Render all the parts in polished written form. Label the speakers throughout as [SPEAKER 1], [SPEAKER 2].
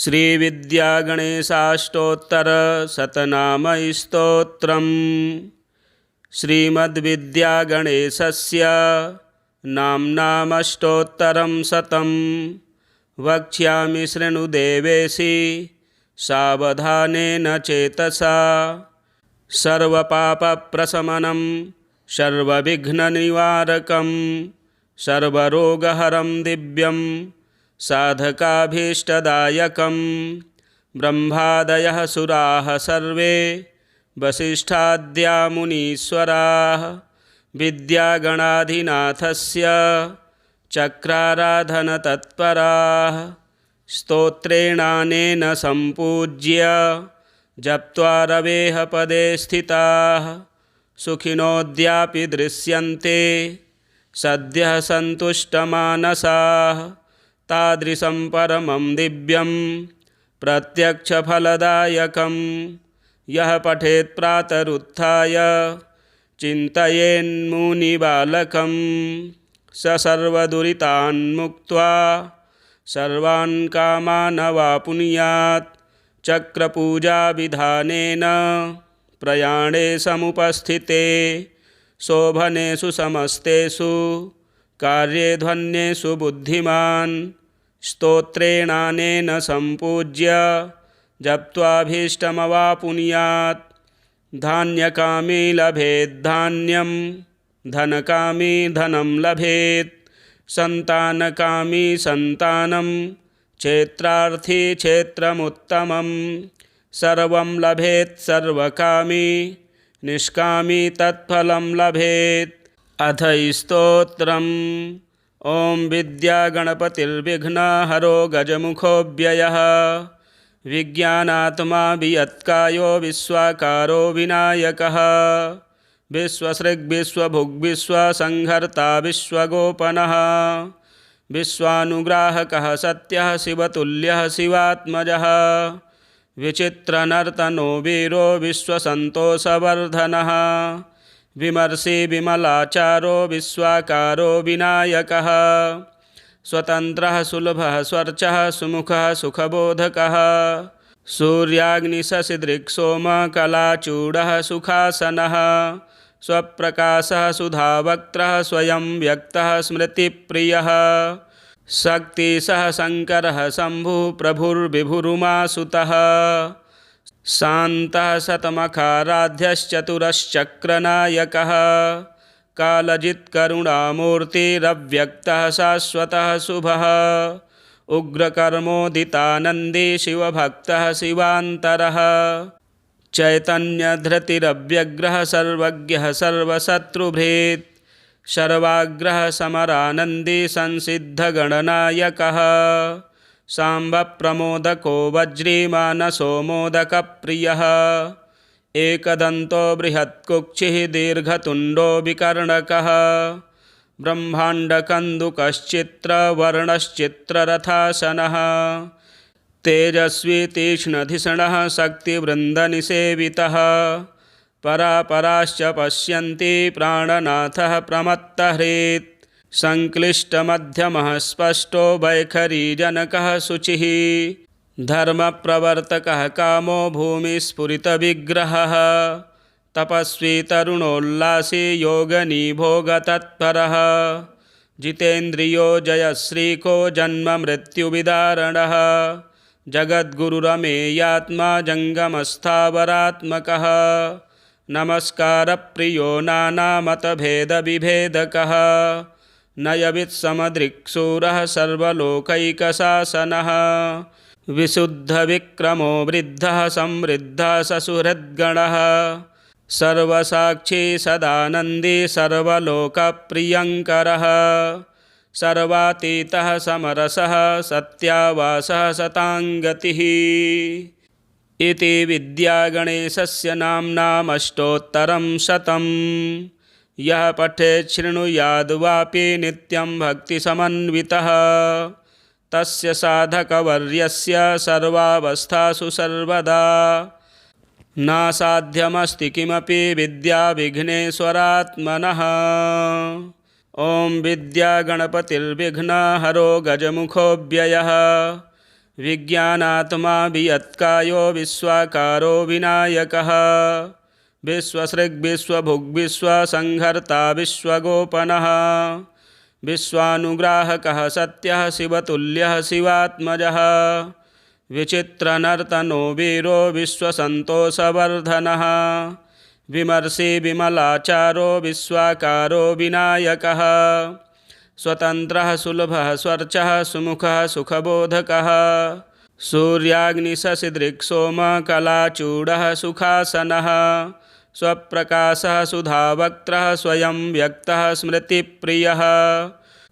[SPEAKER 1] श्रीविद्यागणेशाष्टोत्तरशतनामस्तोत्रम् श्रीमद्विद्यागणेशस्य नाम्नामष्टोत्तरं शतं वक्ष्यामि शृणु देवेशि सावधानेन चेतसा। सर्वपापप्रशमनं सर्वविघ्ननिवारकं सर्वरोगहरं दिव्यं साधकाभीष्टदायकं ब्रह्मादयः सुराः सर्वे वसिष्ठाद्या मुनीश्वराः विद्यागणाधिनाथस्य चक्राराधनतत्पराः स्तोत्रेणानेन सम्पूज्य जप्त्वा रवेः पदे स्थिताः सुखिनोऽद्यापि दृश्यन्ते सद्यः सन्तुष्टमानसाः। तादृशं परमं दिव्यं प्रत्यक्षफलदायकं यः पठेत् प्रातरुत्थाय चिन्तयेन्मुनिबालकं स सर्वदुरितान् मुक्त्वा सर्वान् कामान् अवाप्नुयात्। चक्रपूजाविधानेन प्रयाणे समुपस्थिते शोभनेषु समस्तेषु कार्येध्वन्येषु बुद्धिमान् स्तोत्रेणानेन सम्पूज्य जप्त्वाभीष्टमवाप्नुयात्। धान्यकामी लभेद्धान्यं धनकामी धनं लभेत् सन्तानकामी सन्तानं क्षेत्रार्थी क्षेत्रमुत्तमं सर्वं लभेत् सर्वकामी निष्कामी तत्फलं लभेत्। अथ स्तोत्रम्। ॐ विद्यागणपतिर्विघ्नहरो गजमुखोऽव्ययः विज्ञानात्मा वियत्कायो विश्वाकारो विनायकः विश्वसृग्विश्वभुग्विश्वसंहर्ता विश्वगोपनः विश्वानुग्राहकः सत्यः शिवतुल्यः शिवात्मजः विचित्रनर्तनो वीरो विश्वसन्तोषवर्धनः विमर्षि विमलाचारो विश्वाकारो विनायकः स्वतन्त्रः सुलभः स्वर्चः सुमुखः सुखबोधकः सूर्याग्निशशिदृक्सोमकलाचूडः सुखासनः स्वप्रकाशः सुधावक्त्रः स्वयं व्यक्तः स्मृतिप्रियः शक्तिशः शङ्करः शम्भुः प्रभुर्विभुरुमासुतः शान्तः शतमखाराध्यश्चतुरश्चक्रनायकः कालजित्करुणामूर्तिरव्यक्तः शाश्वतः शुभः उग्रकर्मोदितानन्दी शिवभक्तः शिवान्तरः चैतन्यधृतिरव्यग्रः सर्वज्ञः सर्वशत्रुभृत् सर्वाग्रः समरानन्दी संसिद्धगणनायकः साम्बप्रमोदको वज्रीमानसो मोदकप्रियः एकदन्तो बृहत्कुक्षिः दीर्घतुण्डो विकर्णकः ब्रह्माण्डकन्दुकश्चित्रवर्णश्चित्ररथासनः तेजस्वी तीक्ष्णधिषणः शक्तिवृन्दनिसेवितः परापराश्च पश्यन्ति प्राणनाथः प्रमत्तहृत् संक्लिष्टमध्यमः स्पष्टो वैखरीजनकः शुचिः धर्मप्रवर्तकः कामो भूमिस्फुरितविग्रहः तपस्वी तरुणोल्लासी योगनिभोगतत्परः जितेन्द्रियो जयश्रीको जन्ममृत्युविदारणः जगद्गुरुरमेयात्मा जङ्गमस्थावरात्मकः नमस्कारप्रियो नानामतभेदविभेदकः नयवित्समदृक्सूरः सर्वलोकैकशासनः विशुद्धविक्रमो वृद्धः समृद्धः ससुहृद्गणः सर्वसाक्षी सदानन्दी सर्वलोकप्रियङ्करः सर्वातीतः समरसः सत्यावासः सताङ्गतिः। इति विद्यागणेशस्य नाम्नामष्टोत्तरं शतं यः पठेत् शृणुयाद्वापि नित्यं भक्तिसमन्वितः तस्य साधकवर्यस्य सर्वावस्थासु सर्वदा नासाध्यमस्ति किमपि विद्याविघ्नेश्वरात्मनः। ॐ विद्यागणपतिर्विघ्नहरो गजमुखोऽव्ययः विज्ञानात्मा वियत्कायो विश्वाकारो विनायकः विश्वसृग्विश्वभुग्विश्वसंहर्ता विश्वगोपनः विश्वानुग्राहकः सत्यः शिवतुल्यः शिवात्मजः विचित्रनर्तनो वीरो विश्वसन्तोषवर्धनः विमर्षि विमलाचारो विश्वाकारो विनायकः स्वतन्त्रः सुलभः स्वर्चः सुमुखः सुखबोधकः सूर्याग्निशशिदृक्सोमकलाचूडः सुखासनः स्वप्रकाशः सुधावक्त्रः स्वयं व्यक्तः स्मृतिप्रियः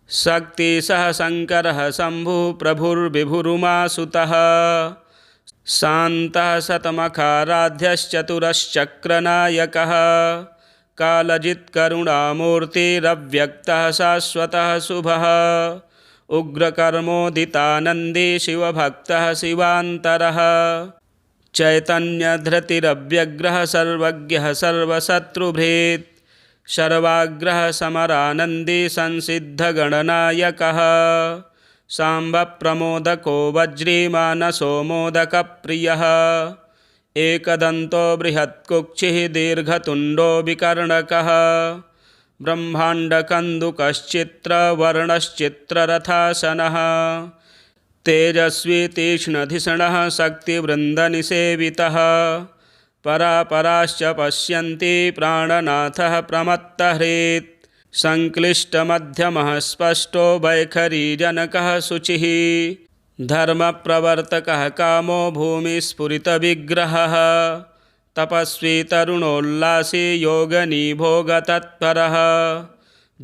[SPEAKER 1] शक्तिशः शङ्करः शम्भुः प्रभुर्विभुरुमासुतः शान्तः शतमखाराध्यश्चतुरश्चक्रनायकः कालजित्करुणामूर्तिरव्यक्तः शाश्वतः शुभः उग्रकर्मोदितानन्दी शिवभक्तः शिवान्तरः चैतन्यधृतिरव्यग्रः सर्वज्ञः सर्वशत्रुभृत् सर्वाग्रः समरानन्दी संसिद्धगणनायकः साम्बप्रमोदको वज्रीमानसो मोदकप्रियः एकदन्तो बृहत्कुक्षिः दीर्घतुण्डो विकर्णकः ब्रह्माण्डकन्दुकश्चित्रवर्णश्चित्ररथासनः तेजस्वी तीक्ष्णधिषणः शक्तिवृन्दनिसेवितः परापराश्च पश्यन्ति प्राणनाथः प्रमत्तहृत् संक्लिष्टमध्यमः स्पष्टो वैखरीजनकः शुचिः धर्मप्रवर्तकः कामो भूमिस्फुरितविग्रहः तपस्वी तरुणोल्लासी योगनिभोगतत्परः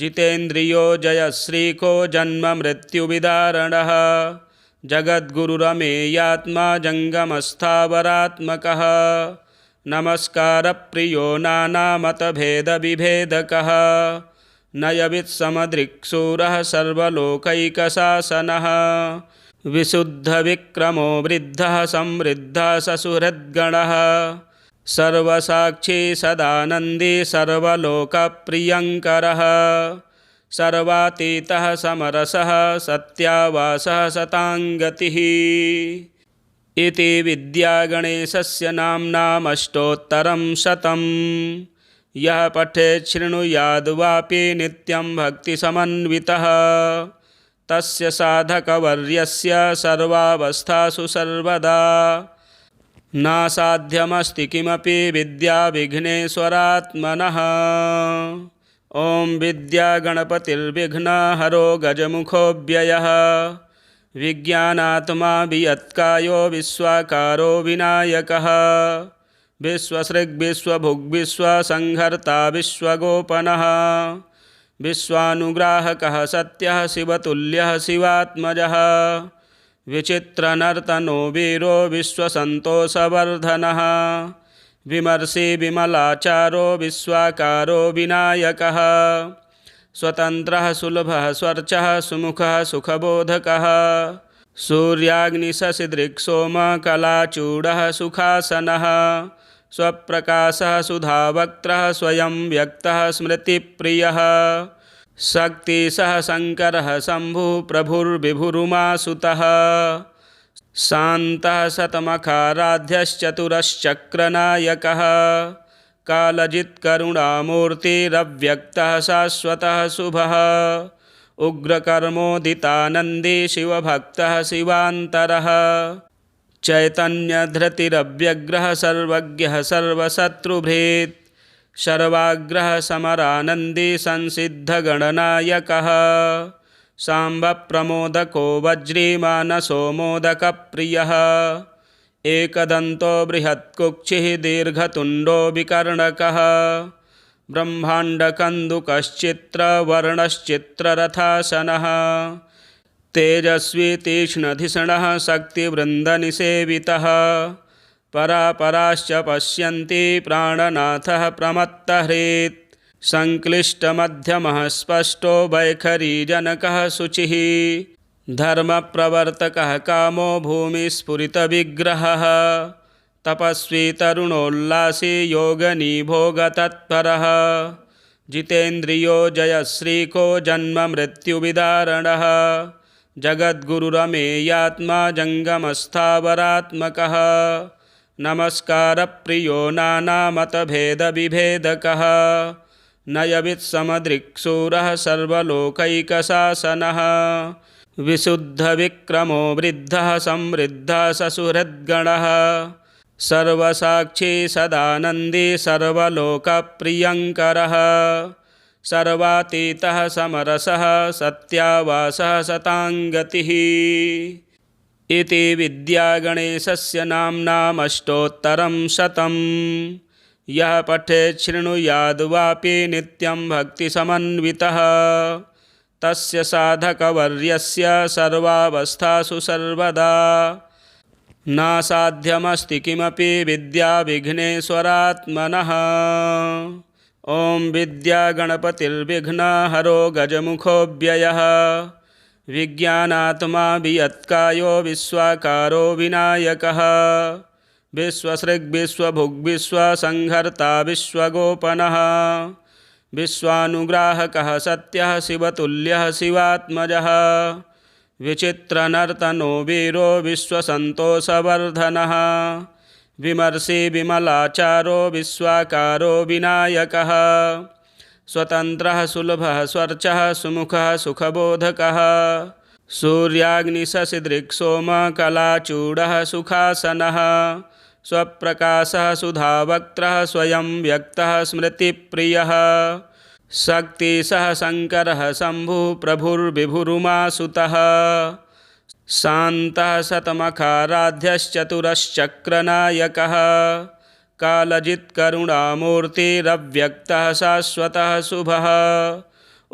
[SPEAKER 1] जितेन्द्रियो जयश्रीको जन्ममृत्युविदारणः जगद्गुरुरमेयात्मा जङ्गमस्थावरात्मकः नमस्कारप्रियो नानामतभेदविभेदकः नयवित्समदृक्सूरः सर्वलोकैकशासनः विशुद्धविक्रमो वृद्धः संवृद्धः ससुहृद्गणः सर्वसाक्षी सदानन्दी सर्वलोकप्रियङ्करः सर्वातीतः समरसः सत्यावासः सताङ्गतिः इति विद्यागणेशस्य नाम्नामष्टोत्तरं शतं यः पठेत् शृणुयाद् वापि नित्यं भक्तिसमन्वितः तस्य साधकवर्यस्य सर्वावस्थासु सर्वदा नासाध्यमस्ति किमपि विद्याविघ्नेश्वरात्मनः। ॐ विद्यागणपतिर्विघ्नहरो गजमुखोऽव्ययः विज्ञानात्मा वियत्कायो विश्वाकारो विनायकः विश्वसृग्विश्वभुग्विश्वसंहर्ता विश्वगोपनः विश्वानुग्राहकः सत्यः शिवतुल्यः शिवात्मजः विचित्रनर्तनो वीरो विश्वसन्तोषवर्धनः विमर्षि विमलाचारो विश्वाकारो विनायकः स्वतन्त्रः सुलभः स्वर्चः सुमुखः सुखबोधकः सूर्याग्निशशिदृक्सोमकलाचूडः सुखासनः स्वप्रकाशः सुधावक्त्रः स्वयं व्यक्तः स्मृतिप्रियः शक्तिशः शङ्करः शम्भुः प्रभुर्विभुरुमासुतः शान्तः शतमखाराध्यश्चतुरश्चक्रनायकः कालजित्करुणामूर्तिरव्यक्तः शाश्वतः शुभः उग्रकर्मोदितानन्दी शिवभक्तः शिवान्तरः चैतन्यधृतिरव्यग्रः सर्वज्ञः सर्वशत्रुभृत् सर्वाग्रः समरानन्दी संसिद्धगणनायकः साम्बप्रमोदको वज्रीमानसो मोदकप्रियः एकदन्तो बृहत्कुक्षिः दीर्घतुण्डो विकर्णकः ब्रह्माण्डकन्दुकश्चित्रवर्णश्चित्ररथासनः तेजस्वी तीक्ष्णधिषणः शक्तिवृन्दनिसेवितः परापराश्च पश्यन्ति प्राणनाथः प्रमत्तहृत् संक्लिष्टमध्यमः स्पष्टो वैखरीजनकः शुचिः धर्मप्रवर्तकः कामो भूमिस्फुरितविग्रहः तपस्वी तरुणोल्लासी योगनिभोगतत्परः जितेन्द्रियो जयश्रीको जन्ममृत्युविदारणः जगद्गुरुरमेयात्मा जङ्गमस्थावरात्मकः नमस्कारप्रियो नानामतभेदविभेदकः नयवित्समदृक्सूरः सर्वलोकैकशासनः विशुद्धविक्रमो वृद्धः समृद्धः ससुहृद्गणः सर्वसाक्षी सदानन्दी सर्वलोकप्रियङ्करः सर्वातीतः समरसः सत्यावासः सताङ्गतिः इति विद्यागणेशस्य नाम्नामष्टोत्तरं शतं यः पठेत् शृणुयाद्वापि नित्यं भक्तिसमन्वितः तस्य साधकवर्यस्य सर्वावस्थासु सर्वदा नासाध्यमस्ति किमपि विद्याविघ्नेश्वरात्मनः। ॐ विद्यागणपतिर्विघ्नहरो गजमुखोऽव्ययः विज्ञानात्मा वियत्कायो विश्वाकारो विनायकः विश्वसृग्विश्वभुग्विश्वसंहर्ता विश्वगोपनः विश्वानुग्राहकः सत्यः शिवतुल्यः शिवात्मजः विचित्रनर्तनो वीरो विश्वसन्तोषवर्धनः विमर्षि विमलाचारो विश्वाकारो विनायकः स्वतन्त्रः सुलभः स्वर्चः सुमुखः सुखबोधकः सूर्याग्निशशिदृक्सोमकलाचूडः सुखासनः स्वप्रकाशः सुधावक्त्रः स्वयं व्यक्तः स्मृतिप्रियः शक्तिशः शङ्करः शम्भुः प्रभुर्विभुरुमासुतः शान्तः शतमखाराध्यश्चतुरश्चक्रनायकः कालजित्करुणामूर्तिरव्यक्तः शाश्वतः शुभः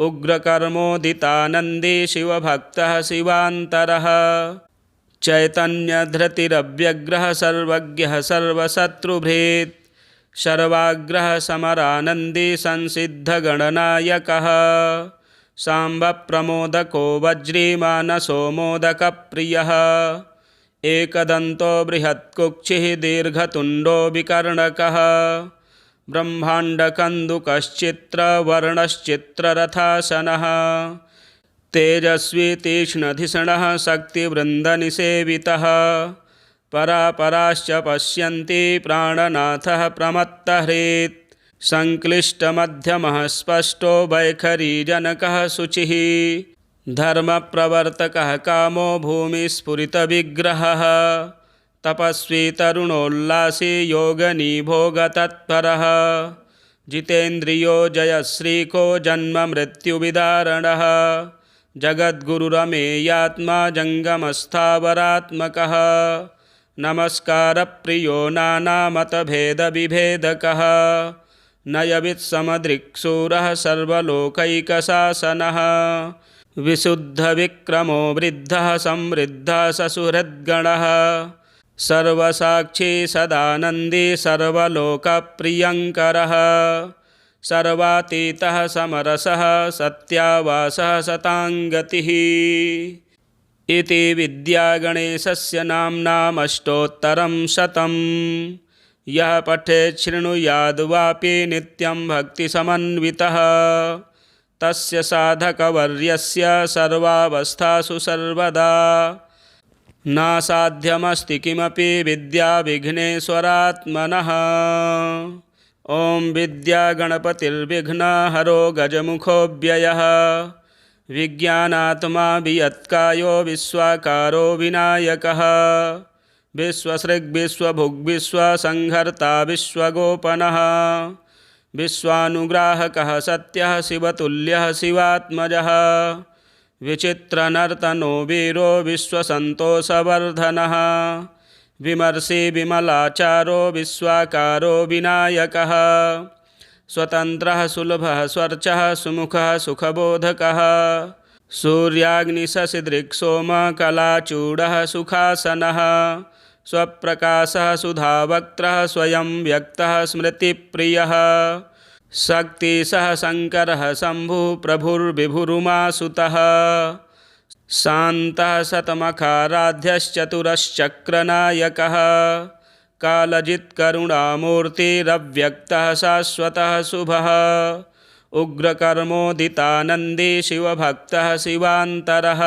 [SPEAKER 1] उग्रकर्मोदितानन्दी शिवभक्तः शिवान्तरः चैतन्यधृतिरव्यग्रः सर्वज्ञः सर्वशत्रुभृत् सर्वाग्रः समरानन्दी संसिद्धगणनायकः साम्बप्रमोदको वज्रीमानसो मोदकप्रियः एकदन्तो बृहत्कुक्षिः दीर्घतुण्डो विकर्णकः ब्रह्माण्डकन्दुकश्चित्रवर्णश्चित्ररथासनः तेजस्वी तीक्ष्णधिषणः शक्तिवृन्दनिसेवितः परापराश्च पश्यन्ति प्राणनाथः प्रमत्तहृत् संक्लिष्टमध्यमः स्पष्टो वैखरीजनकः शुचिः धर्मप्रवर्तकः कामो भूमिस्फुरितविग्रहः तपस्वी तरुणोल्लासी योगनिभोगतत्परः जितेन्द्रियो जयश्रीको जन्ममृत्युविदारणः जगद्गुरुरमेयात्मा जङ्गमस्थावरात्मकः नमस्कारप्रियो नानामतभेदविभेदकः नयवित्समदृक्सूरः सर्वलोकैकशासनः विशुद्धविक्रमो वृद्धः समृद्धः ससुहृद्गणः सर्वसाक्षी सदानन्दी सर्वलोकप्रियङ्करः सर्वातीतः समरसः सत्यावासः सताङ्गतिः इति विद्यागणेशस्य नाम्नामष्टोत्तरं शतं यः पठेत् शृणुयाद्वापि नित्यं भक्तिसमन्वितः तस्य साधकवर्यस्य सर्वावस्थासु सर्वदा नासाध्यमस्ति किमपि विद्याविघ्नेश्वरात्मनः। ॐ विद्यागणपतिर्विघ्नहरो गजमुखोऽव्ययः विज्ञानात्मा वियत्कायो विश्वाकारो विनायकः विश्वसृग्विश्वभुग्विश्वसंहर्ता विश्वगोपनः विश्वानुग्राहकः सत्यः शिवतुल्यः शिवात्मजः विचित्रनर्तनो वीरो विश्वसन्तोषवर्धनः विमर्षि विमलाचारो विश्वाकारो विनायकः स्वतन्त्रः सुलभः स्वर्चः सुमुखः सुखबोधकः सूर्याग्निशशिदृक्सोमकलाचूडः सुखासनः स्वप्रकाशः सुधावक्त्रः स्वयं व्यक्तः स्मृतिप्रियः शक्तिशः शङ्करः शम्भुः प्रभुर्विभुरुमासुतः शान्तः शतमखाराध्यश्चतुरश्चक्रनायकः कालजित्करुणामूर्तिरव्यक्तः शाश्वतः शुभः उग्रकर्मोदितानन्दी शिवभक्तः शिवान्तरः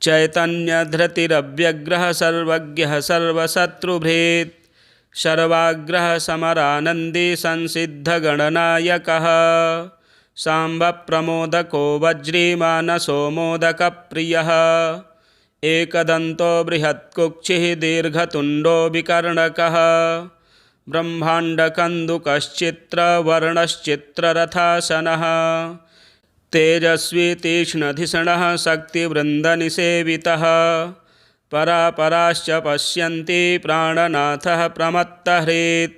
[SPEAKER 1] चैतन्यधृतिरव्यग्रः सर्वज्ञः सर्वशत्रुभृत् सर्वाग्रः समरानन्दी संसिद्धगणनायकः साम्बप्रमोदको वज्रीमानसो मोदकप्रियः एकदन्तो बृहत्कुक्षिः दीर्घतुण्डो विकर्णकः ब्रह्माण्डकन्दुकश्चित्रवर्णश्चित्ररथासनः तेजस्वी तीक्ष्णधिषणः शक्तिवृन्दनिसेवितः परापराश्च पश्यन्ति प्राणनाथः प्रमत्तहृत्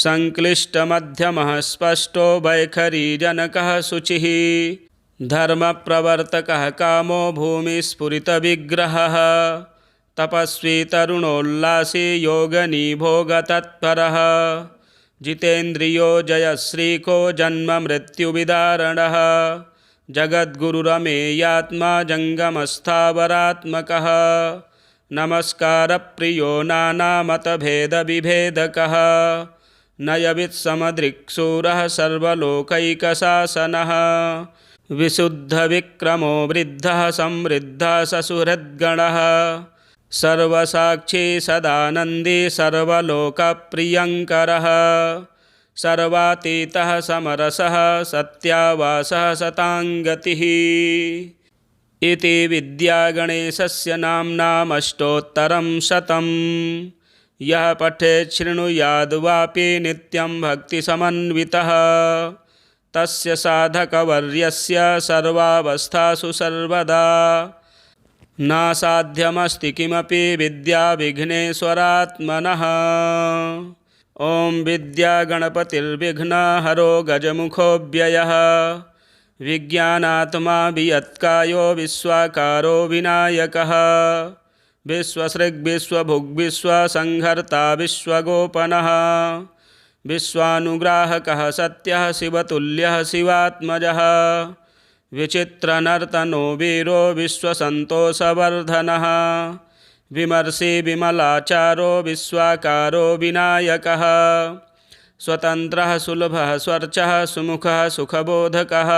[SPEAKER 1] संक्लिष्टमध्यमः स्पष्टो वैखरीजनकः शुचिः धर्मप्रवर्तकः कामो भूमिस्फुरितविग्रहः तपस्वी तरुणोल्लासी योगनी भोगतत्परः जितेन्द्रियो जयश्रीको जन्ममृत्युविदारणः जगद्गुरुरमेयात्मा जङ्गमस्थावरात्मकः नमस्कारप्रियो नानामतभेदविभेदकः नयवित्समदृक्सूरः सर्वलोकैकशासनः विशुद्धविक्रमो वृद्धः समृद्धः ससुहृद्गणः सर्वसाक्षी सदानन्दी सर्वलोकप्रियङ्करः सर्वातीतः समरसः सत्यावासः शताङ्गतिः इति विद्यागणेशस्य नाम्नामष्टोत्तरं शतं यः पठेत् शृणुयाद् वापि नित्यं भक्तिसमन्वितः तस्य साधकवर्यस्य सर्वावस्थासु सर्वदा नासाध्यमस्ति किमपि विद्याविघ्नेश्वरात्मनः। ॐ विद्यागणपतिर्विघ्नहरो गजमुखोऽव्ययः विज्ञानात्मा वियत्कायो विश्वाकारो विनायकः विश्वसृग्विश्वभुग्विश्वसंहर्ता विश्वगोपनः विश्वानुग्राहकः सत्यः शिवतुल्यः शिवात्मजः विचित्रनर्तनो वीरो विश्वसन्तोषवर्धनः विमर्षि विमलाचारो विश्वाकारो विनायकः स्वतन्त्रः सुलभः स्वर्चः सुमुखः सुखबोधकः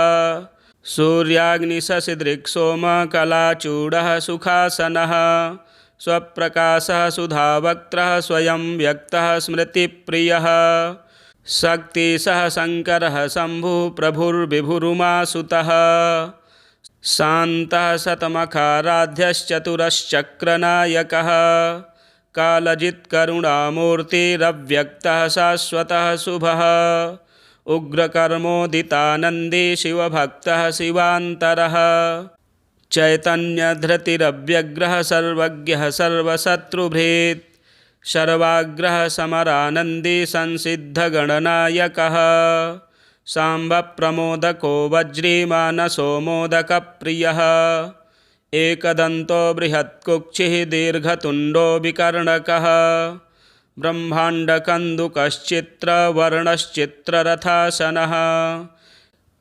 [SPEAKER 1] सूर्याग्निशशिदृक्सोमकलाचूडः सुखासनः स्वप्रकाशः सुधावक्त्रः स्वयं व्यक्तः स्मृतिप्रियः शक्तिशः शङ्करः शम्भुः प्रभुर्विभुरुमासुतः शान्तः शतमखाराध्यश्चतुरश्चक्रनायकः कालजित्करुणामूर्तिरव्यक्तः शाश्वतः शुभः उग्रकर्मोदितानन्दी शिवभक्तः शिवान्तरः चैतन्यधृतिरव्यग्रः सर्वज्ञः सर्वशत्रुभृत् सर्वाग्रः समरानन्दी संसिद्धगणनायकः साम्बप्रमोदको वज्रीमानसो मोदकप्रियः एकदन्तो बृहत्कुक्षिः दीर्घतुण्डो विकर्णकः ब्रह्माण्डकन्दुकश्चित्रवर्णश्चित्ररथासनः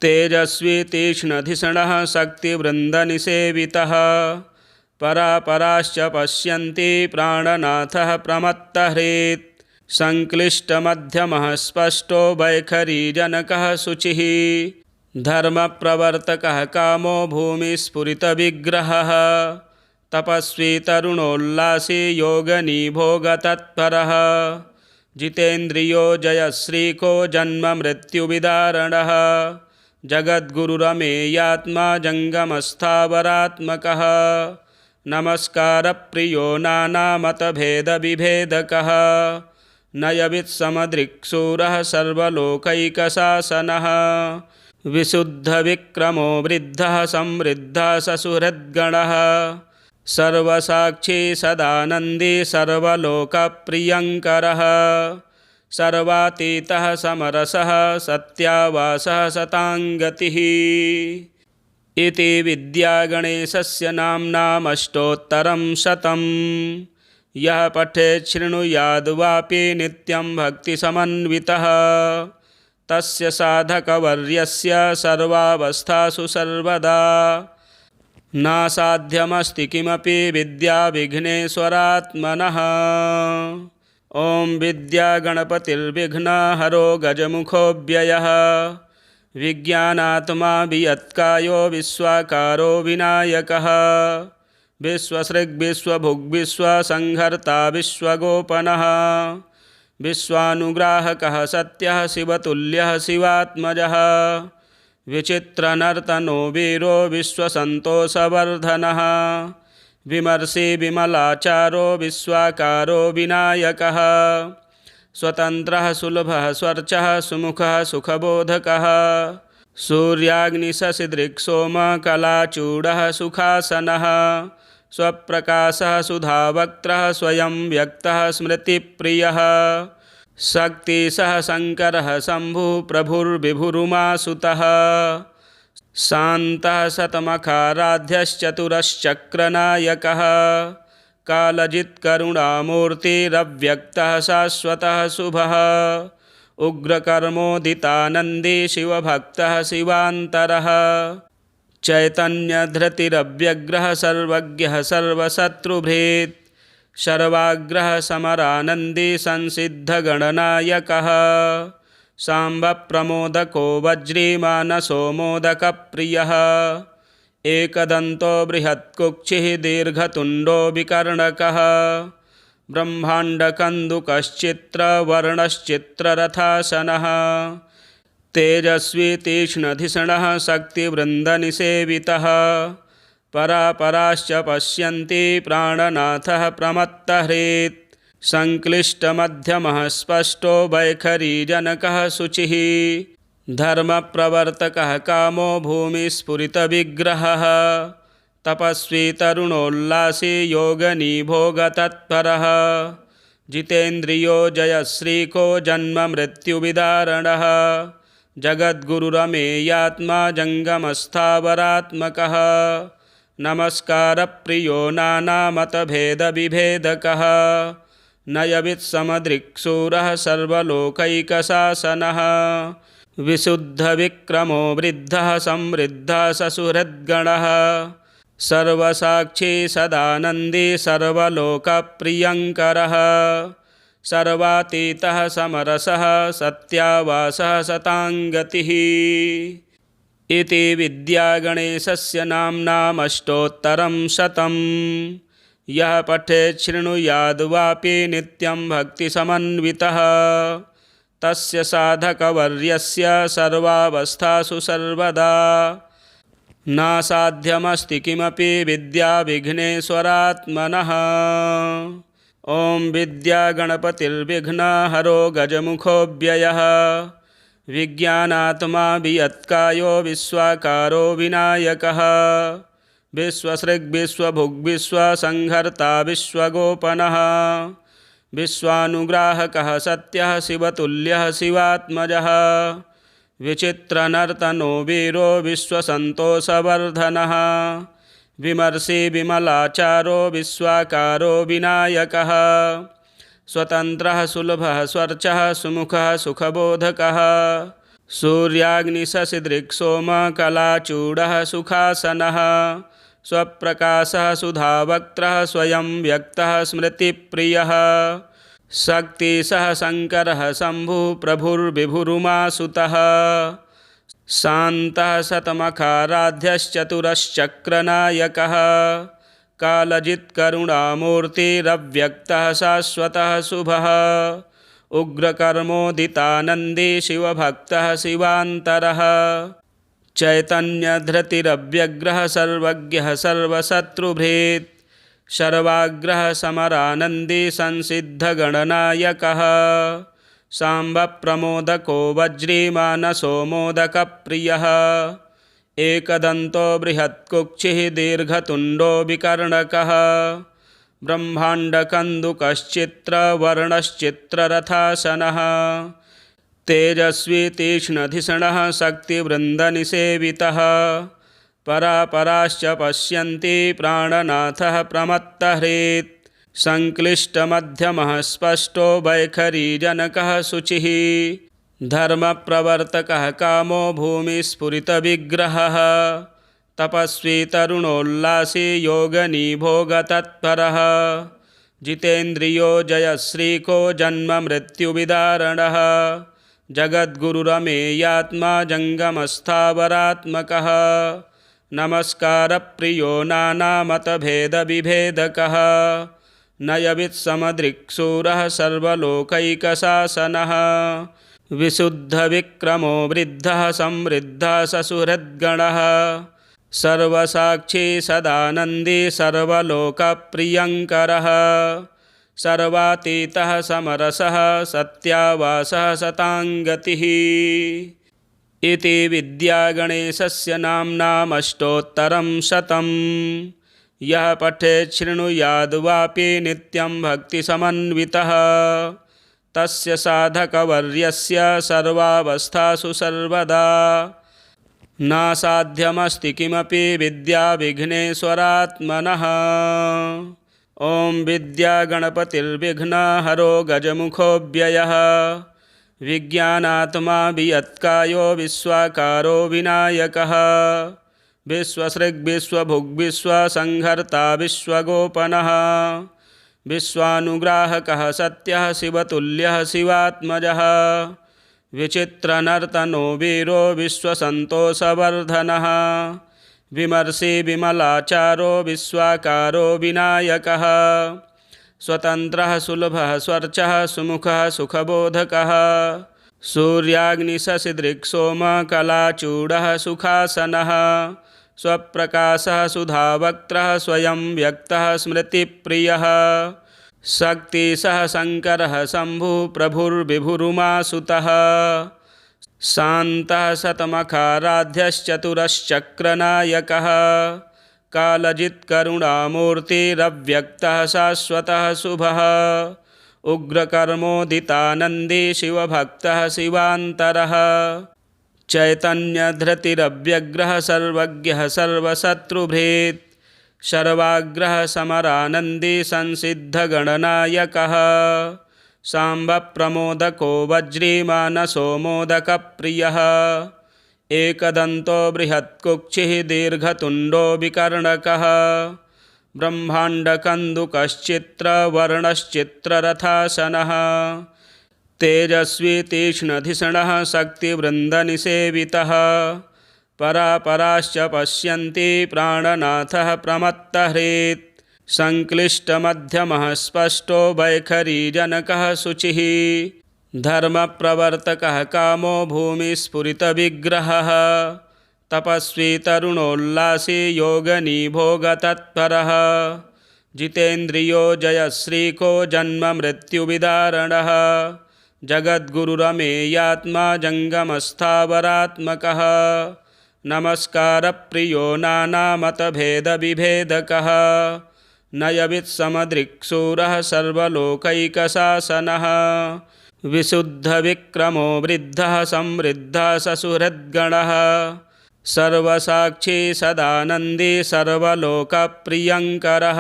[SPEAKER 1] तेजस्वी तीक्ष्णधिषणः शक्तिवृन्दनिसेवितः परापराश्च पश्यन्ति प्राणनाथः प्रमत्तहृत् संक्लिष्टमध्यमः स्पष्टो वैखरीजनकः शुचिः धर्मप्रवर्तकः कामो भूमिस्फुरितविग्रहः तपस्वी तरुणोल्लासी योगनी भोगतत्परः जितेन्द्रियो जयश्रीको जन्ममृत्युविदारणः जगद्गुरुरमेयात्मा जङ्गमस्थावरात्मकः नमस्कारप्रियो नानामतभेदविभेदकः नयवित्समदृक्सूरः सर्वलोकैकशासनः विशुद्धविक्रमो वृद्धः समृद्धः ससुहृद्गणः सर्वसाक्षी सदानन्दी सर्वलोकप्रियङ्करः सर्वातीतः समरसः सत्यावासः शताङ्गतिः इति विद्यागणेशस्य नाम्नामष्टोत्तरं शतं यः पठेत् शृणुयाद् वापि नित्यं भक्तिसमन्वितः तस्य साधकवर्यस्य सर्वावस्थासु सर्वदा नासाध्यमस्ति किमपि विद्याविघ्नेश्वरात्मनः। ॐ विद्यागणपतिर्विघ्नहरो गजमुखोऽव्ययः विज्ञानात्मा वियत्कायो विश्वाकारो विनायकः विश्वसृग्विश्वभुग्विश्वसंहर्ता विश्वगोपनः विश्वानुग्राहकः सत्यः शिवतुल्यः शिवात्मजः विचित्रनर्तनो वीरो विश्वसन्तोषवर्धनः विमर्षि विमलाचारो विश्वाकारो विनायकः स्वतन्त्रः सुलभः स्वर्चः सुमुखः सुखबोधकः सूर्याग्निशशिदृक्सोमकलाचूडः सुखासनः स्वप्रकाशः सुधावक्त्रः स्वयं व्यक्तः स्मृतिप्रियः शक्तिशः शङ्करः शम्भुः प्रभुर्विभुरुमासुतः शान्तः शतमखाराध्यश्चतुरश्चक्रनायकः कालजित्करुणामूर्तिरव्यक्तः शाश्वतः शुभः उग्रकर्मोदितानन्दी शिवभक्तः शिवान्तरः चैतन्यधृतिरव्यग्रः सर्वज्ञः सर्वशत्रुभृत् सर्वाग्रः समरानन्दी संसिद्धगणनायकः साम्बप्रमोदको वज्रीमानसो मोदकप्रियः एकदन्तो बृहत्कुक्षिः दीर्घतुण्डो विकर्णकः ब्रह्माण्डकन्दुकश्चित्रवर्णश्चित्ररथासनः तेजस्वी तीक्ष्णधिषणः शक्तिवृन्दनिसेवितः परापराश्च पश्यन्ति प्राणनाथः प्रमत्तहृत् संक्लिष्टमध्यमः स्पष्टो वैखरीजनकः शुचिः धर्मप्रवर्तकः कामो भूमिस्फुरितविग्रहः तपस्वी तरुणोल्लासी योगनिभोगतत्परः जितेन्द्रियो जयश्रीको जन्ममृत्युविदारणः जगद्गुरुरमेयात्मा जङ्गमस्थावरात्मकः नमस्कारप्रियो नानामतभेदविभेदकः नयवित्समदृक्शूरः सर्वलोकैकशासनः विशुद्धविक्रमो वृद्धः समृद्धः ससुहृद्गणः सर्वसाक्षी सदानन्दी सर्वलोकप्रियङ्करः सर्वातीतः समरसः सत्यावासः सताङ्गतिः इति विद्यागणेशस्य नाम्नामष्टोत्तरं शतम् यः पठेत् शृणुयाद् वापि नित्यं भक्तिसमन्वितः तस्य साधकवर्यस्य सर्वावस्थासु सर्वदा नासाध्यमस्ति किमपि विद्याविघ्नेश्वरात्मनः। ॐ विद्यागणपतिर्विघ्नहरो गजमुखोऽव्ययः विज्ञानात्मा वियत्कायो विश्वाकारो विनायकः विश्वसृग्विश्वभुग्विश्वसंहर्ता विश्वगोपनः विश्वानुग्राहकः सत्यः शिवतुल्यः शिवात्मजः विचित्रनर्तनो वीरो विश्वसन्तोषवर्धनः विमर्षि विमलाचारो विश्वाकारो विनायकः स्वतन्त्रः सुलभः स्वर्चः सुमुखः सुखबोधकः सूर्याग्निशशिदृक्सोमकलाचूडः सुखासनः स्वप्रकाशः सुधावक्त्रः स्वयं व्यक्तः स्मृतिप्रियः शक्तिशः शङ्करः शम्भुः प्रभुर्विभुरुमासुतः शान्तः शतमखाराध्यश्चतुरश्चक्रनायकः कालजित्करुणामूर्तिरव्यक्तः शाश्वतः शुभः उग्रकर्मोदितानन्दी शिवभक्तः शिवान्तरः चैतन्यधृतिरव्यग्रः सर्वज्ञः सर्वशत्रुभृत् सर्वाग्रः समरानन्दी संसिद्धगणनायकः साम्बप्रमोदको वज्रीमानसो मोदकप्रियः एकदन्तो बृहत्कुक्षिः दीर्घतुण्डो विकर्णकः ब्रह्माण्डकन्दुकश्चित्रवर्णश्चित्ररथासनः तेजस्वी तीक्ष्णधिषणः शक्तिवृन्दनिसेवितः परापराश्च पश्यन्ति प्राणनाथः प्रमत्तहृत् संक्लिष्टमध्यमः स्पष्टो वैखरीजनकः शुचिः धर्मप्रवर्तकः कामो भूमिस्फुरितविग्रहः तपस्वी तरुणोल्लासी योगनिभोगतत्परः जितेन्द्रियो जयश्रीको जन्ममृत्युविदारणः जगद्गुरुरमेयात्मा जङ्गमस्थावरात्मकः नमस्कारप्रियो नानामतभेदविभेदकः नयवित्समदृक्सूरः सर्वलोकैकशासनः विशुद्धविक्रमो वृद्धः समृद्धः ससुहृद्गणः सर्वसाक्षी सदानन्दी सर्वलोकप्रियङ्करः सर्वातीतः समरसः सत्यावासः सताङ्गतिः इति विद्यागणेशस्य नाम्नामष्टोत्तरं शतं यः पठेत् शृणुयाद् वापि नित्यं भक्तिसमन्वितः तस्य साधकवर्यस्य सर्वावस्थासु सर्वदा नासाध्यमस्ति किमपि विद्याविघ्नेश्वरात्मनः। ॐ विद्यागणपतिर्विघ्नहरो गजमुखोऽव्ययः विज्ञानात्मा वियत्कायो विश्वाकारो विनायकः विश्वसृग्विश्वभुग्विश्वसंहर्ता विश्वगोपनः विश्वानुग्राहकः सत्यः शिवतुल्यः शिवात्मजः विचित्रनर्तनो वीरो विश्वसन्तोषवर्धनः विमर्षि विमलाचारो विश्वाकारो विनायकः स्वतन्त्रः सुलभः स्वर्चः सुमुखः सुखबोधकः सूर्याग्निशशिदृक्सोमकलाचूडः सुखासनः स्वप्रकाशः सुधावक्त्रः स्वयं व्यक्तः स्मृतिप्रियः शक्तिशः शङ्करः शम्भुः प्रभुर्विभुरुमासुतः शान्तः शतमखाराध्यश्चतुरश्चक्रनायकः कालजित्करुणामूर्तिरव्यक्तः शाश्वतः शुभः उग्रकर्मोदितानन्दी शिवभक्तः शिवान्तरः चैतन्यधृतिरव्यग्रः सर्वज्ञः सर्वशत्रुभृत् सर्वाग्रः समरानन्दी संसिद्धगणनायकः साम्बप्रमोदको वज्रीमानसो मोदकप्रियः एकदन्तो बृहत्कुक्षिः दीर्घतुण्डो विकर्णकः ब्रह्माण्डकन्दुकश्चित्रवर्णश्चित्ररथासनः तेजस्वी तीक्ष्णधिषणः शक्तिवृन्दनिसेवितः परापराश्च पश्यन्ति प्राणनाथः प्रमत्तहृत् संक्लिष्टमध्यमः स्पष्टो वैखरीजनकः शुचिः धर्मप्रवर्तकः कामो भूमिस्फुरितविग्रहः तपस्वी तरुणोल्लासी योगनिभोगतत्परः जितेन्द्रियो जयश्रीको जन्ममृत्युविदारणः जगद्गुरुरमेयात्मा जङ्गमस्थावरात्मकः नमस्कारप्रियो नानामतभेदविभेदकः नयवित्समदृक्सूरः सर्वलोकैकशासनः विशुद्धविक्रमो वृद्धः समृद्धः ससुहृद्गणः सर्वसाक्षी सदानन्दी सर्वलोकप्रियङ्करः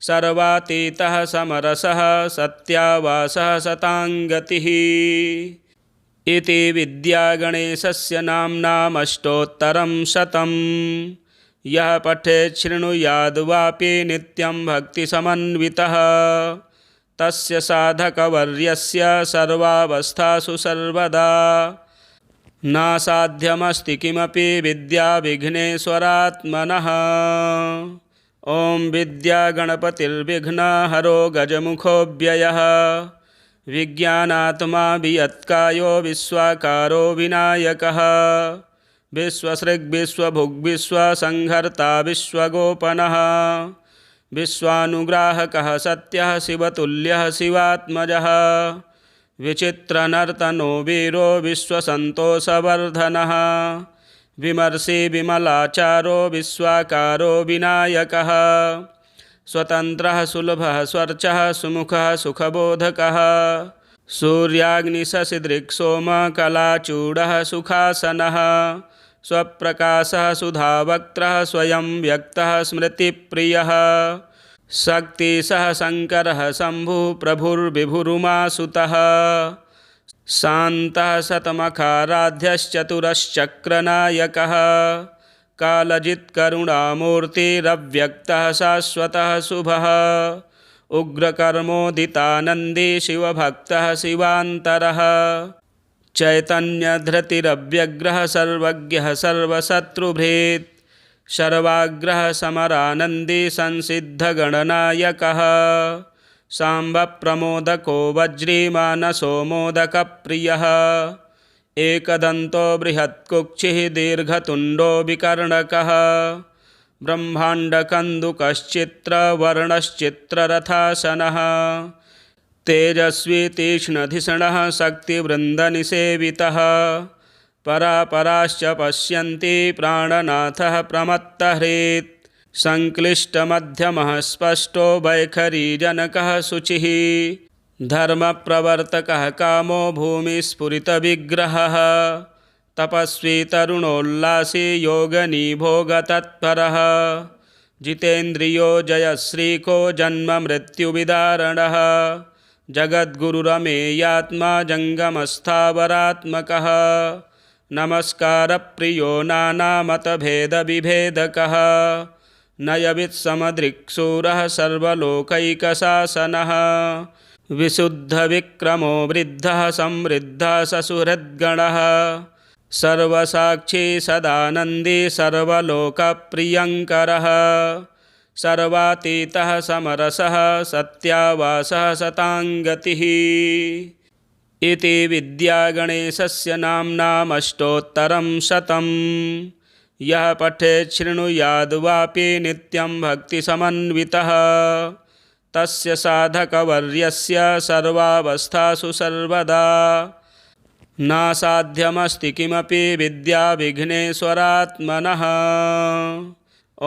[SPEAKER 1] सर्वातीतः समरसः सत्यावासः सताङ्गतिः इति विद्यागणेशस्य नाम्नामष्टोत्तरं शतं यः पठेत् शृणुयाद् वापि नित्यं भक्तिसमन्वितः तस्य साधकवर्यस्य सर्वावस्थासु सर्वदा नासाध्यमस्ति किमपि विद्याविघ्नेश्वरात्मनः। ॐ विद्यागणपतिर्विघ्नहरो गजमुखोऽव्ययः विज्ञानात्मा वियत्कायो विश्वाकारो विनायकः विश्वसृग्विश्वभुग्विश्वसंहर्ता विश्वगोपनः विश्वानुग्राहकः सत्यः शिवतुल्यः शिवात्मजः विचित्रनर्तनो वीरो विश्वसन्तोषवर्धनः विमर्षि विमलाचारो विश्वाकारो विनायकः स्वतन्त्रः सुलभः स्वर्चः सुमुखः सुखबोधकः सूर्याग्निशशिदृक्सोमकलाचूडः सुखासनः स्वप्रकाशः सुधावक्त्रः स्वयं व्यक्तः स्मृतिप्रियः शक्तिशः शङ्करः शम्भुः प्रभुर्विभुरुमासुतः शान्तः शतमखाराध्यश्चतुरश्चक्रनायकः कालजित्करुणामूर्तिरव्यक्तः शाश्वतः शुभः उग्रकर्मोदितानन्दी शिवभक्तः शिवान्तरः चैतन्यधृतिरव्यग्रः सर्वज्ञः सर्वशत्रुभृत् सर्वाग्रह समरानंदी संसिद्धगणनायकः सांबप्रमोदको वज्रीमानसो मोदकप्रियः एकदन्तो बृहत्कुक्षिः दीर्घतुण्डो विकर्णकः ब्रह्माण्डकन्दुकश्चित्रवर्णश्चित्ररथासनः तेजस्वी तीक्ष्णधिषणः शक्तिवृन्दनिसेवितः परापराश्च पश्यन्ति प्राणनाथः प्रमत्तह्रेत् संक्लिष्टमध्यमः स्पष्टो वैखरीजनकः शुचिः धर्मप्रवर्तकः कामो भूमिस्फुरितविग्रहः तपस्वी तरुणोल्लासी योगनिभोगतत्परः जितेन्द्रियो जयश्रीको जन्ममृत्युविदारणः जगद्गुरुरमेयात्मा जङ्गमस्थावरात्मकः नमस्कारप्रियो नानामतभेदविभेदकः नयवित्समदृक्सूरः सर्वलोकैकशासनः विशुद्धविक्रमो वृद्धः समृद्धः ससुहृद्गणः सर्वसाक्षी सदानन्दी सर्वलोकप्रियङ्करः सर्वातीतः समरसः सत्यावासः सताङ्गतिः इति विद्यागणेशस्य नाम्नामष्टोत्तरं शतं यः पठेत् शृणुयाद्वापि नित्यं भक्तिसमन्वितः तस्य साधकवर्यस्य सर्वावस्थासु सर्वदा नासाध्यमस्ति किमपि विद्याविघ्नेश्वरात्मनः।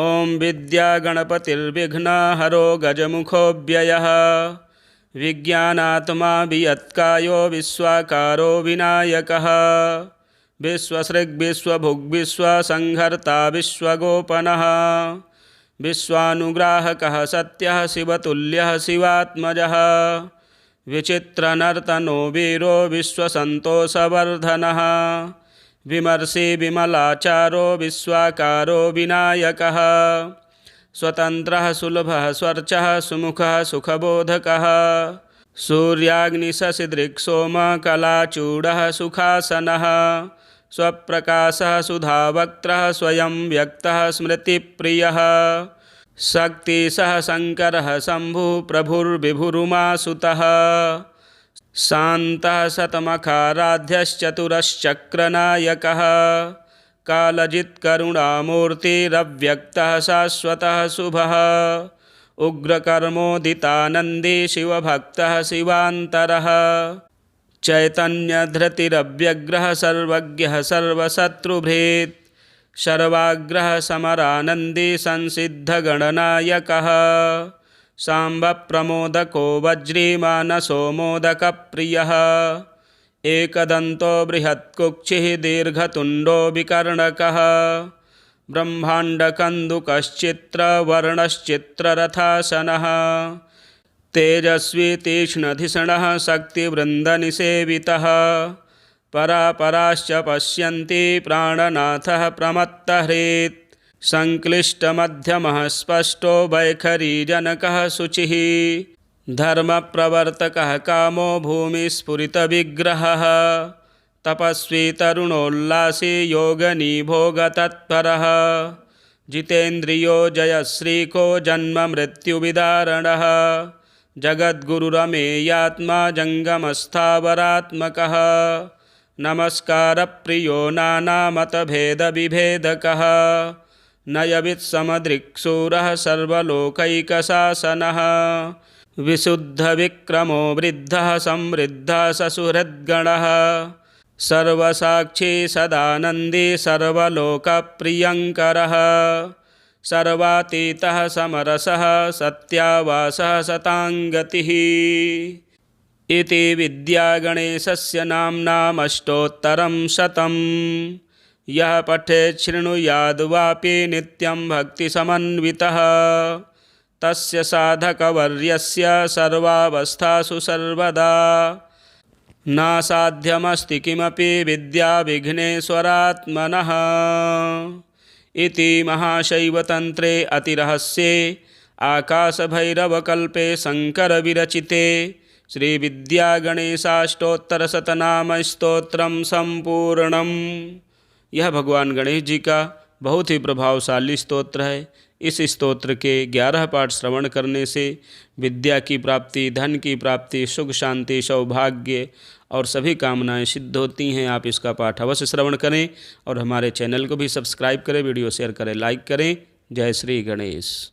[SPEAKER 1] ॐ विद्यागणपतिर्विघ्नहरो गजमुखोऽव्ययः विज्ञानात्मा वियत्कायो विश्वाकारो विनायकः विश्वसृग्विश्वभुग्विश्वसंहर्ता विश्वगोपनः विश्वानुग्राहकः सत्यः शिवतुल्यः शिवात्मजः विचित्रनर्तनो वीरो विश्वसन्तोषवर्धनः विमर्षि विमलाचारो विश्वाकारो विनायकः स्वतन्त्रः सुलभः स्वर्चः सुमुखः सुखबोधकः सूर्याग्निशशिदृक्सोमकलाचूडः सुखासनः स्वप्रकाशः सुधावक्त्रः स्वयं व्यक्तः स्मृतिप्रियः शक्तिशः शङ्करः शम्भुः प्रभुर्विभुरुमासुतः शान्तः शतमखाराध्यश्चतुरश्चक्रनायकः कालजित्करुणामूर्तिरव्यक्तः शाश्वतः शुभः उग्रकर्मोदितानन्दी शिवभक्तः शिवान्तरः चैतन्यधृतिरव्यग्रः सर्वज्ञः सर्वशत्रुभृत् सर्वाग्रह समरानन्दी संसिद्धगणनायकः सांबप्रमोदको वज्रीमानसो मोदकप्रियः एकदन्तो बृहत्कुक्षिः दीर्घतुण्डो विकर्णकः ब्रह्माण्डकन्दुकश्चित्रवर्णश्चित्ररथासनः तेजस्वी तीक्ष्णधिषणः शक्तिवृन्दनिसेवितः परापराश्च पश्यन्ति प्राणनाथः प्रमत्तह्रेत् संक्लिष्टमध्यमः स्पष्टो वैखरीजनकः शुचिः धर्मप्रवर्तकः कामो भूमिस्फुरितविग्रहः तपस्वी तरुणोल्लासी योगनिभोगतत्परः जितेन्द्रियो जयश्रीको जन्ममृत्युविदारणः जगद्गुरुरमेयात्मा जङ्गमस्थावरात्मकः नमस्कारप्रियो नानामतभेदविभेदकः नयवित्समदृक्सूरः सर्वलोकैकशासनः विशुद्धविक्रमो वृद्धः समृद्धः ससुहृद्गणः सर्वसाक्षी सदानन्दी सर्वलोकप्रियङ्करः सर्वातीतः समरसः सत्यावासः सताङ्गतिः इति विद्यागणेशस्य नाम्नामष्टोत्तरं शतं यः पठेत् शृणुयाद्वापि नित्यं भक्तिसमन्वितः तस्य साधकवर्यस्य सर्वावस्थासु सर्वदा नासाध्यमस्ति किमपि विद्याविघ्नेश्वरात्मनः। इति महाशैवतन्त्रे अतिरहस्ये आकाशभैरवकल्पे शङ्करविरचिते श्रीविद्यागणेशाष्टोत्तरशतनामस्तोत्रं सम्पूर्णम्। यह भगवान गणेश जी का बहुत ही प्रभावशाली स्तोत्र है। इस स्तोत्र के 11 पाठ श्रवण करने से विद्या की प्राप्ति, धन की प्राप्ति, सुख शांति, सौभाग्य और सभी कामनाएं सिद्ध होती हैं। आप इसका पाठ अवश्य श्रवण करें और हमारे चैनल को भी सब्सक्राइब करें, वीडियो शेयर करें, लाइक करें। जय श्री गणेश।